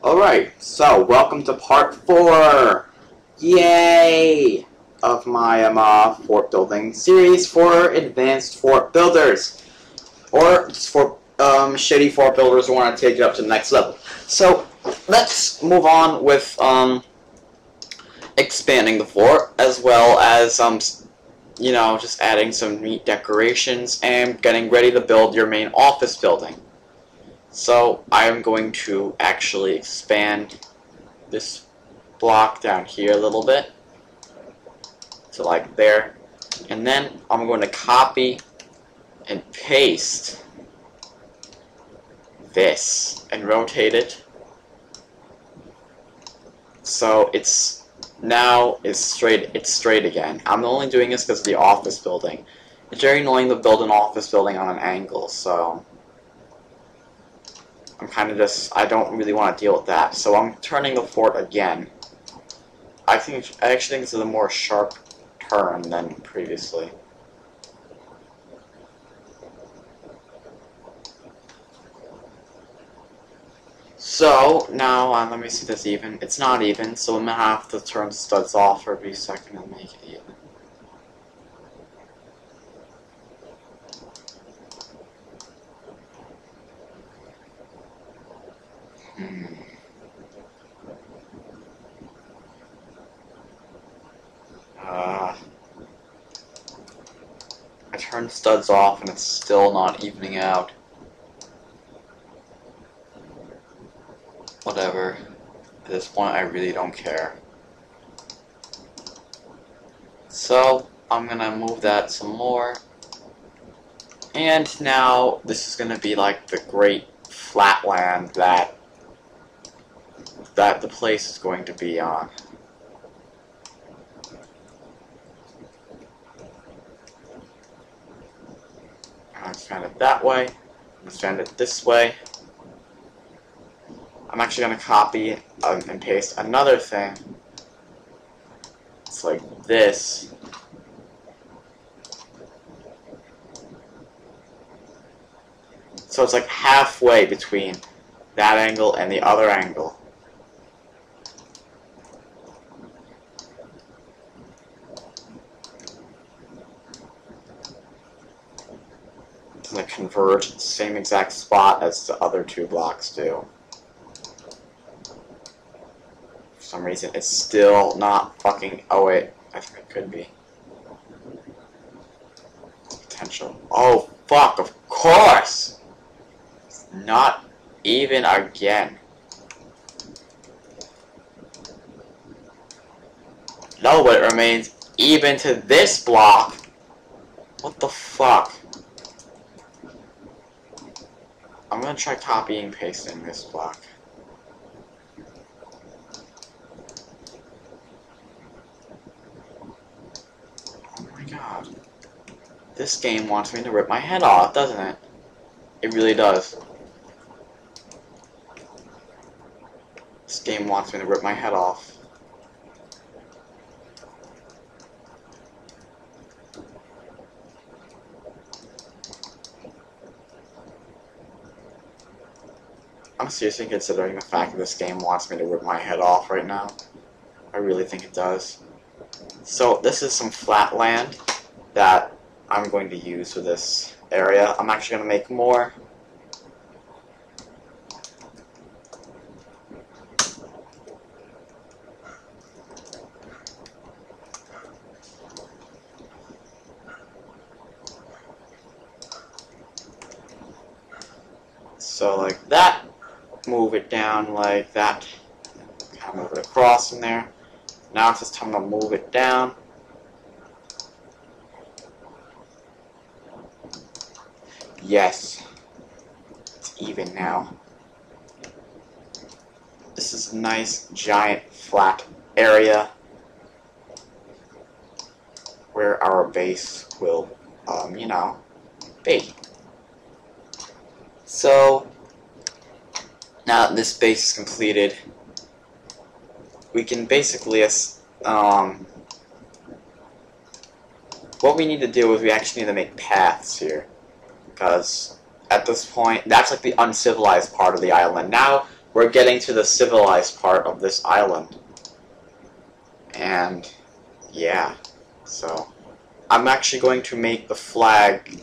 Alright, so welcome to part 4! Yay! Of my fort building series for advanced fort builders. Or just for shitty fort builders who want to take it up to the next level. So, let's move on with expanding the fort, as well as just adding some neat decorations and getting ready to build your main office building. So I am going to actually expand this block down here a little bit to like there, and then I'm going to copy and paste this and rotate it so it's straight again. I'm only doing this because of the office building. It's very annoying to build an office building on an angle, so I don't really want to deal with that. So I'm turning the fort again. I actually think this is a more sharp turn than previously. So now let me see this even. It's not even, so I'm gonna have to turn studs off for a brief second and make it even. I turned studs off and it's still not evening out. Whatever. At this point, I really don't care. So, I'm gonna move that some more. And now, this is gonna be like the great flatland that the place is going to be on. I'll expand it that way, expand it this way. I'm actually going to copy and paste another thing. It's like this. So it's like halfway between that angle and the other angle. It's going to converge at the same exact spot as the other two blocks do. For some reason, it's still not fucking... Oh wait, I think it could be. Potential. Oh fuck, of course! It's not even again. No, but it remains even to this block. What the fuck? I'm gonna try copying and pasting this block. Oh my god. This game wants me to rip my head off, doesn't it? It really does. This game wants me to rip my head off. I'm seriously considering the fact that this game wants me to rip my head off right now. I really think it does. So this is some flat land that I'm going to use for this area. I'm actually going to make more. So like that. Move it down like that. Kind of move it across in there. Now it's just time to move it down. Yes. It's even now. This is a nice, giant, flat area where our base will, be. So, now that this base is completed, we can basically, what we need to do is we actually need to make paths here. Because at this point, that's like the uncivilized part of the island. Now, we're getting to the civilized part of this island. And yeah, so I'm actually going to make the flag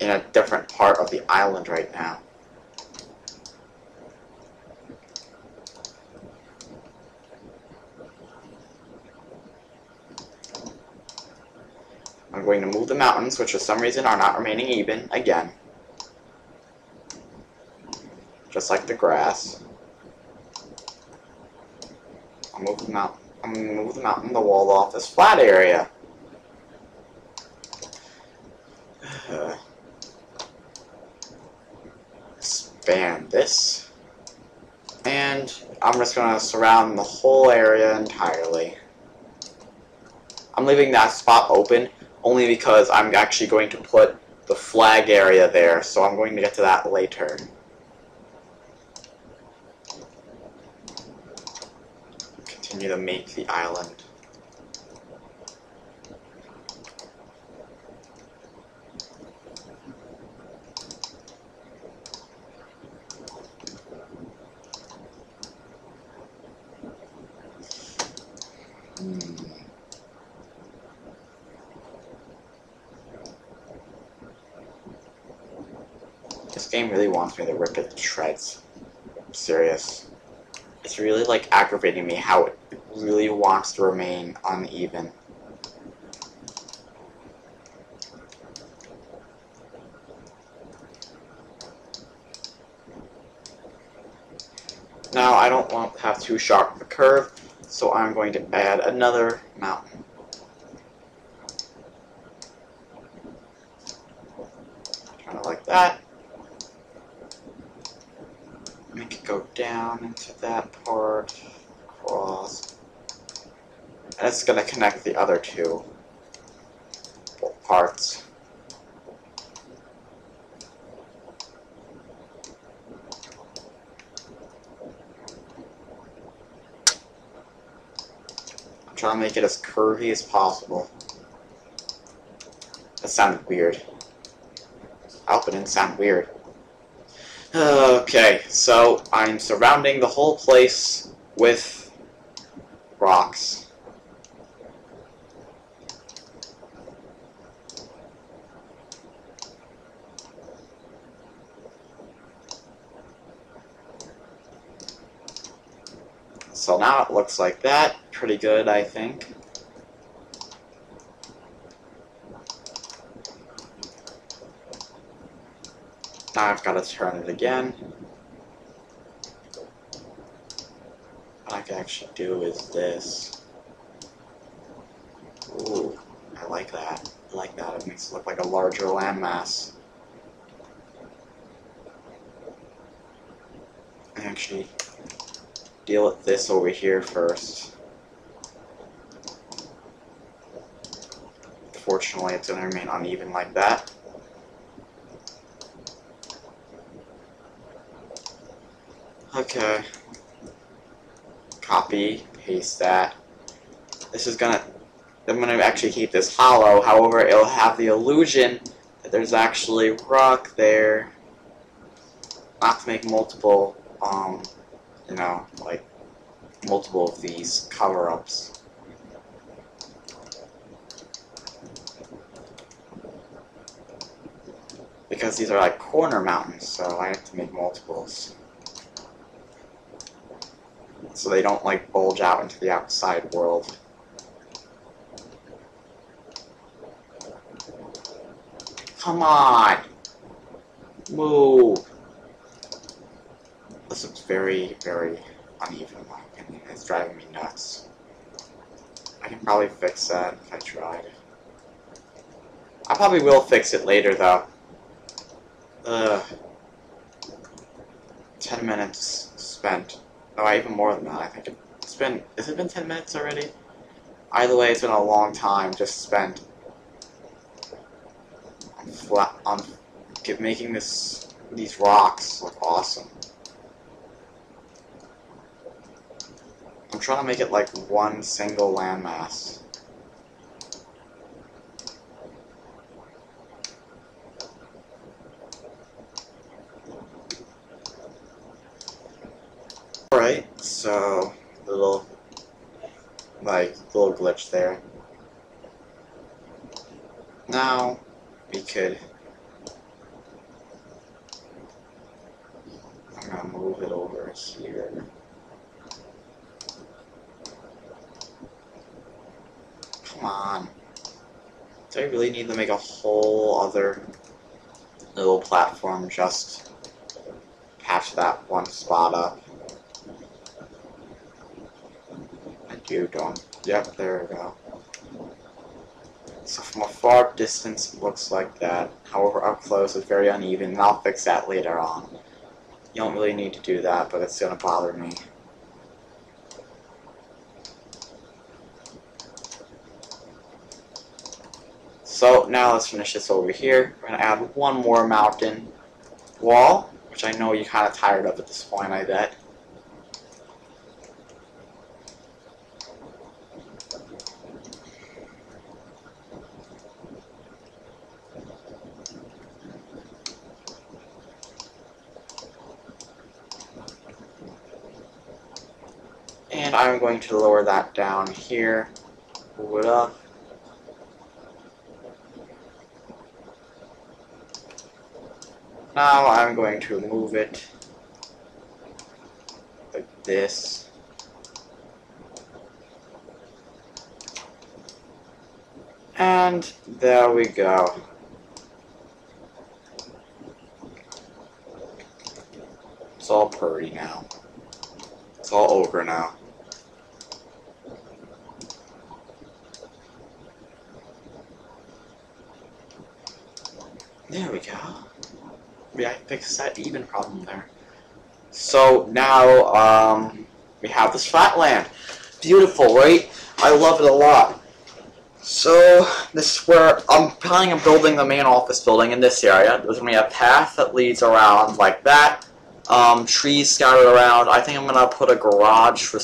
in a different part of the island right now. I'm going to move the mountains, which for some reason are not remaining even, again. Just like the grass. I'm going to move the mountain to wall off this flat area. Expand this. And I'm just going to surround the whole area entirely. I'm leaving that spot open only because I'm actually going to put the flag area there, so I'm going to get to that later. Continue to make the island. This game really wants me to rip it to shreds. I'm serious. It's really like aggravating me how it really wants to remain uneven. Now I don't want to have too sharp of a curve, so I'm going to add another mountain. Kind of like that. Make it go down into that part, across, and it's going to connect the other two parts. I'm trying to make it as curvy as possible. That sounded weird. I hope it didn't sound weird. Okay, so I'm surrounding the whole place with rocks. So now it looks like that. Pretty good, I think. Now I've got to turn it again. What I can actually do is this. Ooh, I like that. I like that. It makes it look like a larger landmass. Actually, deal with this over here first. Fortunately, it's going to remain uneven like that. Okay. Copy, paste that. This is gonna... I'm gonna actually keep this hollow, however, it'll have the illusion that there's actually rock there. Not to make multiple, you know, like, multiple of these cover-ups. Because these are like corner mountains, so I have to make multiples. So they don't like bulge out into the outside world. Come on! Move! This looks very, very uneven in my opinion. It's driving me nuts. I can probably fix that if I tried. I probably will fix it later though. 10 minutes spent. No, even more than that. I think it's been... Has it been 10 minutes already? Either way, it's been a long time just spent on making these rocks look awesome. I'm trying to make it like one single landmass. So, little glitch there. Now, we could... I'm gonna move it over here. Come on. Do I really need to make a whole other little platform just patch that one spot up? I do, don't. Yep, there we go. So from a far distance it looks like that. However, up close it's very uneven, and I'll fix that later on. You don't really need to do that, but it's gonna bother me. So now let's finish this over here. We're gonna add one more mountain wall, which I know you're kind of tired of at this point, I bet. And I'm going to lower that down here, move it up. Now I'm going to move it like this. And there we go. It's all purdy now. It's all over now. There we go. Yeah, I fixed that even problem there. So now we have this flat land. Beautiful, right? I love it a lot. So this is where I'm planning on building the main office building in this area. There's going to be a path that leads around like that. Trees scattered around. I think I'm going to put a garage, for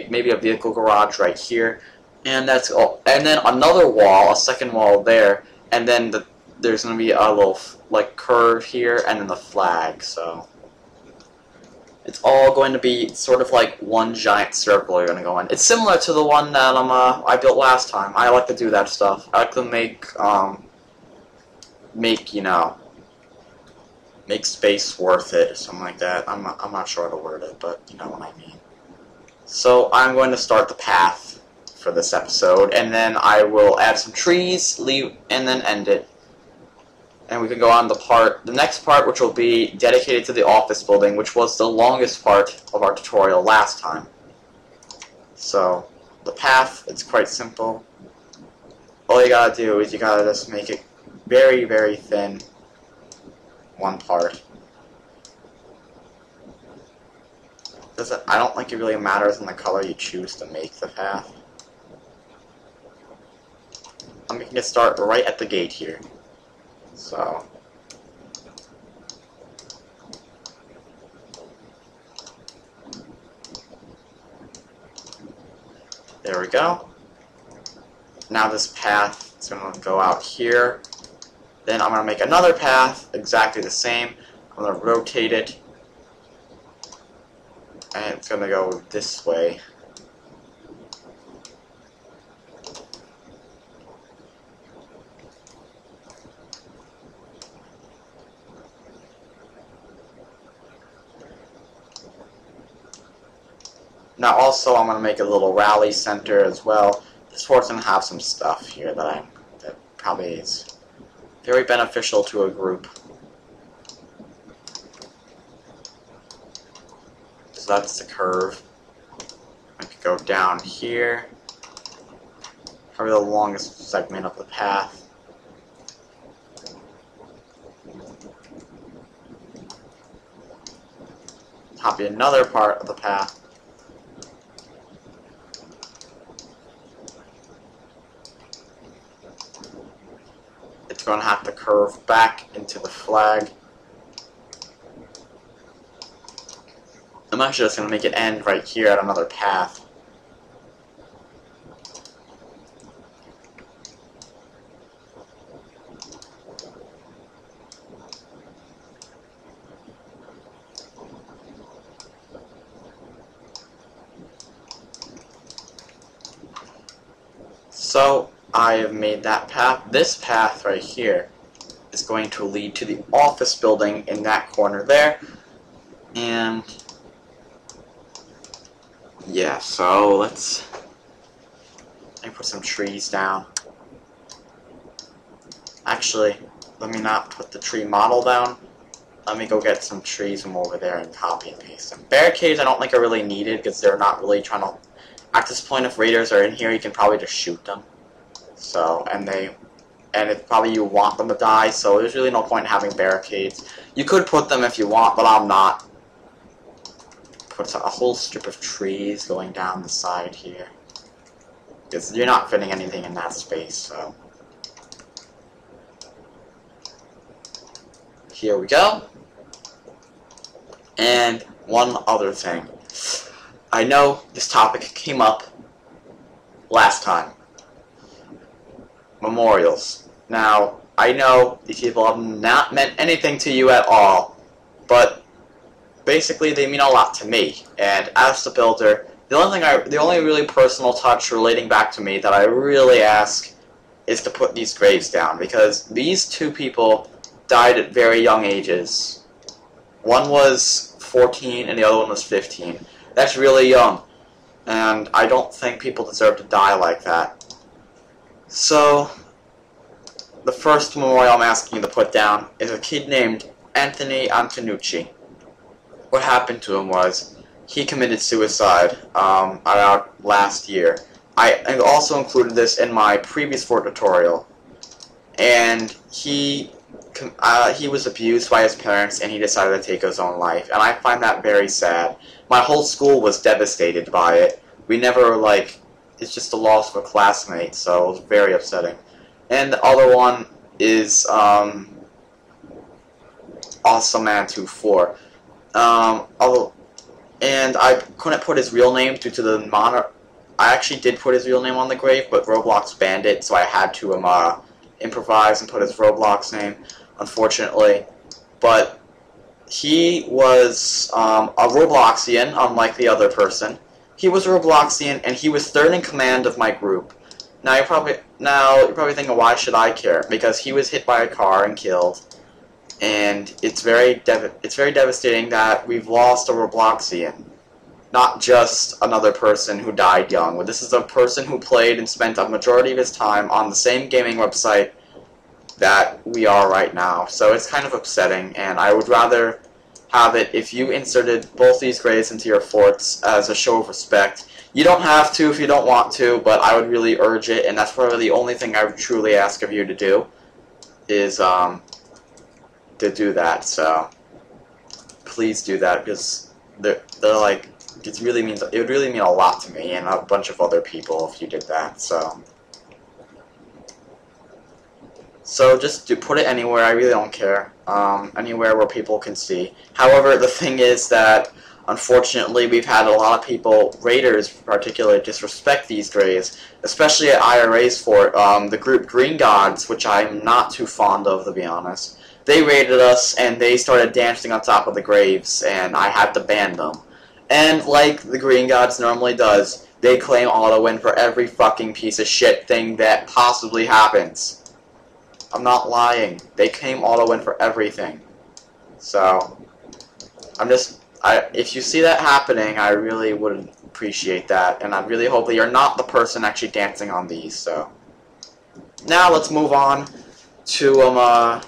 maybe a vehicle garage right here. And that's all. And then another wall, a second wall there. And then there's going to be a little curve here, and then the flag. So it's all going to be sort of like one giant circle you're going to go in. It's similar to the one that I built last time. I like to do that stuff. I like to make space worth it, or something like that. I'm not sure how to word it, but you know what I mean. So I'm going to start the path for this episode, and then I will add some trees, leave, and then end it. And we can go on the next part, which will be dedicated to the office building, which was the longest part of our tutorial last time. So, the path, it's quite simple. All you gotta do is you gotta just make it very, very thin. One part. I don't think it really matters in the color you choose to make the path. I'm making it start right at the gate here. So, there we go. Now this path is going to go out here. Then I'm going to make another path, exactly the same. I'm going to rotate it, and it's going to go this way. Now also I'm going to make a little rally center as well. This floor's going to have some stuff here that probably is very beneficial to a group. So that's the curve. I could go down here. Probably the longest segment of the path. Copy another part of the path. It's going to have to curve back into the flag. I'm actually just going to make it end right here at another path. So I have made that path. This path right here is going to lead to the office building in that corner there. And yeah, so let me put some trees down. Actually, let me not put the tree model down. Let me go get some trees from over there and copy and paste them. Barricades I don't think are really needed because they're not really trying to... At this point, if raiders are in here, you can probably just shoot them. So, and it's probably you want them to die, so there's really no point in having barricades. You could put them if you want, but I'm not. Put a whole strip of trees going down the side here. Because you're not fitting anything in that space, so... Here we go. And one other thing. I know this topic came up last time. Memorials. Now, I know these people have not meant anything to you at all, but basically they mean a lot to me. And as the builder, the only really personal touch relating back to me that I really ask is to put these graves down, because these two people died at very young ages. One was 14 and the other one was 15. That's really young, and I don't think people deserve to die like that. So, the first memorial I'm asking you to put down is a kid named Anthony Antonucci. What happened to him was, he committed suicide around last year. I also included this in my previous fort tutorial, and he was abused by his parents and he decided to take his own life, and I find that very sad. My whole school was devastated by it. We never, it's just the loss of a classmate, so it was very upsetting. And the other one is Awesome Man 24. And I couldn't put his real name due to the monitor. I actually did put his real name on the grave, but Roblox banned it, so I had to improvise and put his Roblox name, unfortunately. But he was a Robloxian, unlike the other person. He was a Robloxian, and he was third in command of my group. Now you're probably thinking, why should I care? Because he was hit by a car and killed, and it's very devastating that we've lost a Robloxian. Not just another person who died young, but this is a person who played and spent a majority of his time on the same gaming website that we are right now. So it's kind of upsetting, and I would rather have it if you inserted both these graves into your forts as a show of respect. You don't have to if you don't want to, but I would really urge it, and that's probably the only thing I would truly ask of you to do, is to do that. So please do that, because they're like, it would really mean a lot to me and a bunch of other people if you did that. So just put it anywhere. I really don't care. Anywhere where people can see. However, the thing is that unfortunately we've had a lot of people, raiders particularly, disrespect these graves, especially at IRA's fort. The group Green Gods, which I'm not too fond of, to be honest. They raided us and they started dancing on top of the graves, and I had to ban them. And like the Green Gods normally does, they claim auto-win for every fucking piece of shit thing that possibly happens. I'm not lying. They claim auto-win for everything. So, if you see that happening, I really would appreciate that, and I really hope that you're not the person actually dancing on these. So, now let's move on to, I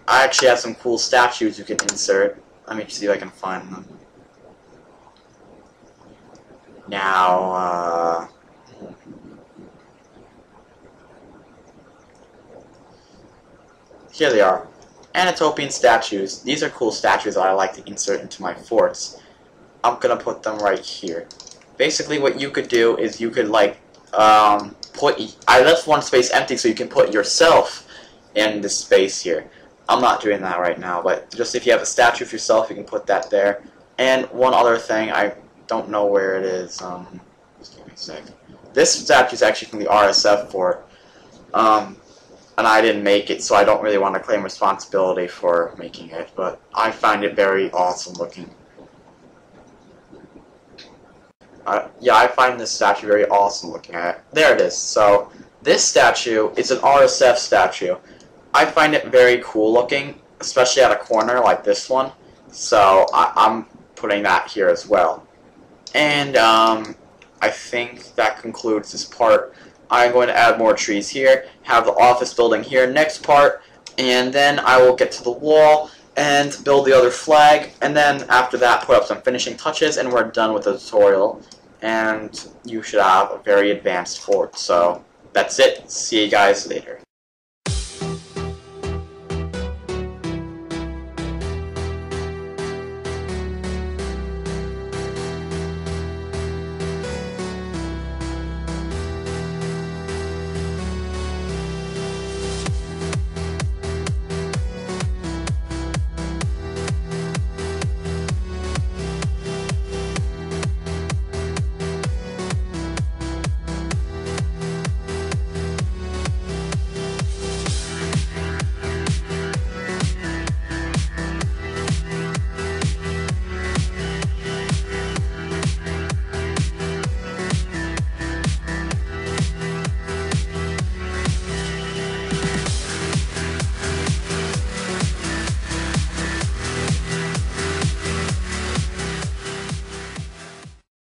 actually have some cool statues you can insert. Let me see if I can find them. Now, here they are. Anatopian statues. These are cool statues that I like to insert into my forts. I'm gonna put them right here. Basically, what you could do is you could, I left one space empty so you can put yourself in this space here. I'm not doing that right now, but just if you have a statue of yourself, you can put that there. And one other thing, I don't know where it is. Just give me a sec. This statue is actually from the RSF fort, and I didn't make it, so I don't really want to claim responsibility for making it. But I find it very awesome looking. Yeah, I find this statue very awesome looking at it. There it is. So This statue is an RSF statue. I find it very cool looking, especially at a corner like this one. So I'm putting that here as well. And I think that concludes this part. I'm going to add more trees here, have the office building here next part, and then I will get to the wall and build the other flag, and then after that put up some finishing touches, and we're done with the tutorial. And you should have a very advanced fort. So that's it. See you guys later.